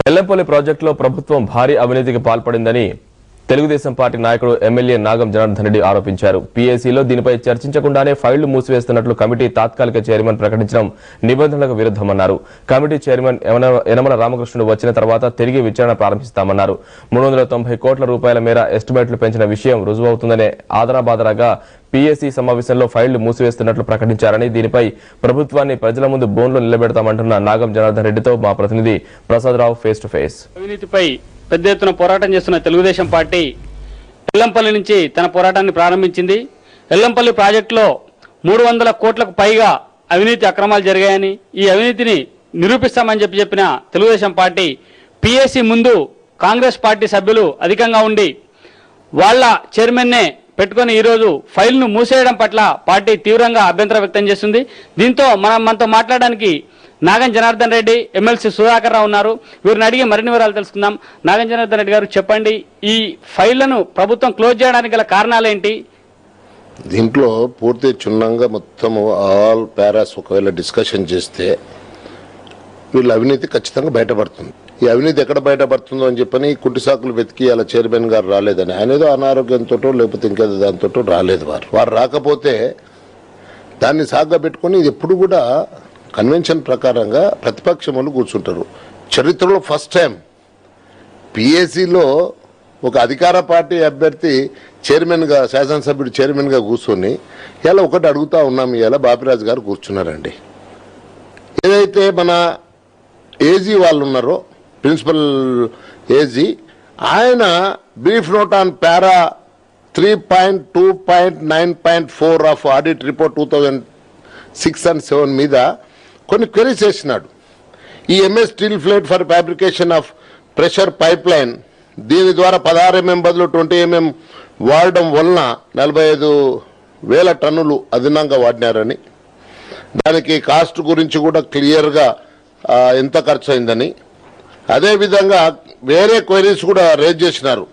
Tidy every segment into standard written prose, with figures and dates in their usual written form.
ఎల్లంపల్లి ప్రాజెక్టులో ప్రభుత్వం భారీ అవినీతికి పాల్పడిందని తెలుగుదేశం పార్టీ నాయకుడు ఎమ్మెల్యే నాగం జనార్దన్ రెడ్డి ఆరోపించారు. పీఏసీలో దీనిపై చర్చించకుండానే ఫైళ్లు మూసివేస్తున్నట్లు కమిటీ తాత్కాలిక చైర్మన్ ప్రకటించడం నిబంధనలకు విరుద్ధమన్నారు. కమిటీ చైర్మన్ యనమల రామకృష్ణుడు వచ్చిన తర్వాత తిరిగి విచారణ ప్రారంభిస్తామన్నారు. 390 కోట్ల రూపాయల మేర ఎస్టిమేట్లు పెంచిన విషయం రుజువవుతుందనే ఆదరాబాదరాగా పీఏసీ సమావేశంలో ఫైళ్లు మూసివేస్తున్నట్లు ప్రకటించారని, దీనిపై ప్రభుత్వాన్ని ప్రజల ముందు బోన్లో నిలబెడతామంటున్న నాగం జనార్దన్ రెడ్డితో మా ప్రతినిధి ప్రసాదరావు ఫేస్ టు ఫేస్. అవినీతిపై పెద్ద ఎత్తున పోరాటం చేస్తున్న తెలుగుదేశం పార్టీ ఎల్లంపల్లి నుంచి తన పోరాటాన్ని ప్రారంభించింది. ఎల్లంపల్లి ప్రాజెక్టులో 300 కోట్లకు పైగా అవినీతి అక్రమాలు జరిగాయని, ఈ అవినీతిని నిరూపిస్తామని చెప్పిన తెలుగుదేశం పార్టీ పీఏసీ ముందు కాంగ్రెస్ పార్టీ సభ్యులు అధికంగా ఉండి వాళ్ళ చైర్మన్నే పెట్టుకుని ఈరోజు ఫైల్ను మూసేయడం పట్ల పార్టీ తీవ్రంగా అభ్యంతరం వ్యక్తం చేస్తుంది. దీంతో మనతో మాట్లాడడానికి నాగం జనార్దన్ రెడ్డి, ఎమ్మెల్సీ సుధాకర్ రావు ఉన్నారు. వీరిని అడిగి మరిన్ని వివరాలు తెలుసుకుందాం. నాగం జనార్దన్ రెడ్డి గారు, చెప్పండి, ఈ ఫైళ్లను ప్రభుత్వం క్లోజ్ చేయడానికి గల కారణాలేంటి? దీంట్లో పూర్తి క్షుణ్ణంగా మొత్తం ఆల్ పారాస్ ఒకవేళ డిస్కషన్ చేస్తే వీళ్ళ అవినీతి ఖచ్చితంగా బయటపడుతుంది. ఈ అవినీతి ఎక్కడ బయటపడుతుందో అని చెప్పని కుట్టి సాకులు వెతికి అలా చైర్మన్ గారు రాలేదని, ఆయన ఏదో అనారోగ్యంతో లేకపోతే ఇంకేదో దాంతో రాలేదు. వారు రాకపోతే దాన్ని సాగ్గా పెట్టుకుని ఇది ఎప్పుడు కూడా కన్వెన్షన్ ప్రకారంగా ప్రతిపక్షములు కూర్చుంటారు. చరిత్రలో ఫస్ట్ టైం పీఏసీలో ఒక అధికార పార్టీ అభ్యర్థి చైర్మన్గా, శాసనసభ్యుడు చైర్మన్గా కూర్చొని ఇలా ఒకటి అడుగుతా ఉన్నాం. ఇలా బాపిరాజు గారు కూర్చున్నారండి. ఏదైతే మన ఏజీ వాళ్ళు ఉన్నారో, ప్రిన్సిపల్ ఏజీ, ఆయన brief note on para 3.2.9.4 of audit report 2006 and 2007 మీద కొన్ని క్వెరీస్ చేసినాడు. ఈ MS steel plate for fabrication of pressure pipe line, దీని ద్వారా 16 mm బదులు 20 mm వాడడం వలన 45,000 టన్నులు అదనంగా వాడినారని, దానికి కాస్ట్ గురించి కూడా క్లియర్గా ఎంత ఖర్చు అయిందని, అదేవిధంగా వేరే క్వైరీస్ కూడా రేజ్ చేసినారు.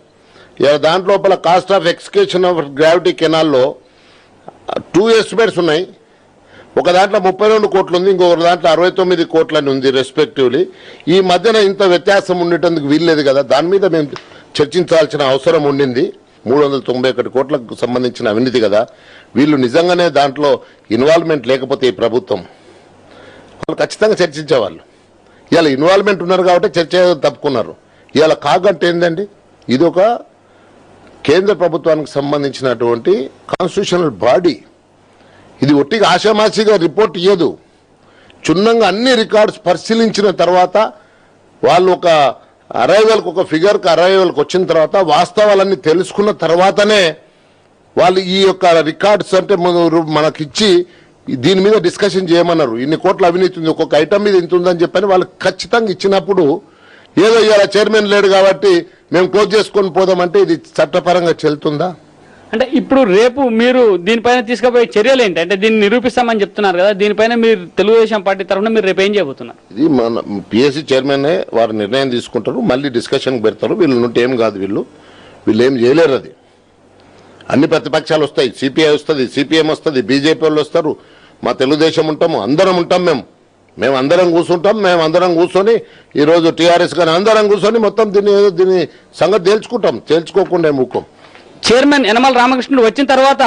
దాంట్లోపల cost of excavation of gravity కెనాల్లో 2 ఎస్టిమేట్స్ ఉన్నాయి. ఒక దాంట్లో 32 కోట్లు ఉంది, ఇంకొక దాంట్లో 69 కోట్లని ఉంది రెస్పెక్టివ్లీ. ఈ మధ్యన ఇంత వ్యత్యాసం ఉండేటందుకు వీల్లేదు కదా, దాని మీద మేము చర్చించాల్సిన అవసరం ఉండింది. 391 కోట్లకు సంబంధించిన అవినీతి కదా, వీళ్ళు నిజంగానే దాంట్లో ఇన్వాల్వ్మెంట్ లేకపోతే ఈ ప్రభుత్వం వాళ్ళు ఖచ్చితంగా చర్చించేవాళ్ళు. ఇవాళ ఇన్వాల్వ్మెంట్ ఉన్నారు కాబట్టి చర్చ తప్పుకున్నారు. ఇవాళ కాగంటే ఏందండి, ఇది ఒక కేంద్ర ప్రభుత్వానికి సంబంధించినటువంటి కాన్స్టిట్యూషనల్ బాడీ. ఇది ఒట్టిగా ఆషామాషిగా రిపోర్ట్ ఇయ్యదు. క్షుణ్ణంగా అన్ని రికార్డ్స్ పరిశీలించిన తర్వాత వాళ్ళు ఒక అరైవల్కి, ఒక ఫిగర్కి అరైవల్కి వచ్చిన తర్వాత వాస్తవాలన్నీ తెలుసుకున్న తర్వాతనే వాళ్ళు ఈ యొక్క రికార్డ్స్ అంటే మనకిచ్చి దీని మీద డిస్కషన్ చేయమన్నారు. ఇన్ని కోట్ల అవినీతి ఉంది, ఒక్కొక్క ఐటమ్ మీద ఇంత ఉందని చెప్పని వాళ్ళు ఖచ్చితంగా ఇచ్చినప్పుడు ఏదో ఇలా చైర్మన్ లేడు కాబట్టి మేము క్లోజ్ చేసుకొని పోదామంటే ఇది చట్టపరంగా చెల్లుతుందా? అంటే ఇప్పుడు రేపు మీరు దీనిపైన తీసుకుపోయే చర్యలు ఏంటి? అంటే దీన్ని నిరూపిస్తామని చెప్తున్నారు కదా, దీనిపైన మీరు తెలుగుదేశం పార్టీ తరఫున మీరు రేపు ఏం చేయబోతున్నారు? ఇది మన పిఎస్సీ చైర్మనే వారు నిర్ణయం తీసుకుంటారు, మళ్ళీ డిస్కషన్ పెడతారు. వీళ్ళు నుండి ఏం కాదు, వీళ్ళు ఏం చేయలేరు. అది అన్ని ప్రతిపక్షాలు వస్తాయి, సిపిఐ వస్తుంది, సిపిఎం వస్తుంది, బీజేపీ వాళ్ళు వస్తారు, మా తెలుగుదేశం ఉంటాము, అందరం ఉంటాం. మేము అందరం కూర్చుంటాం. మేము అందరం కూర్చొని ఈరోజు టీఆర్ఎస్ కానీ అందరం కూర్చొని మొత్తం దీని సంగతి తేల్చుకోకుండా మూకం. చైర్మన్ యనమల రామకృష్ణుడు వచ్చిన తర్వాత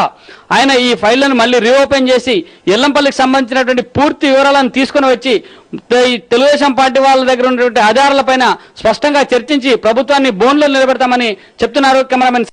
ఆయన ఈ ఫైళ్లను మళ్ళీ రీఓపెన్ చేసి ఎల్లంపల్లికి సంబంధించినటువంటి పూర్తి వివరాలను తీసుకుని వచ్చి తెలుగుదేశం పార్టీ వాళ్ళ దగ్గర ఉన్నటువంటి ఆధారాలపైన స్పష్టంగా చర్చించి ప్రభుత్వాన్ని బోన్లో నిలబెడతామని చెప్తున్నారు. కెమెరామెన్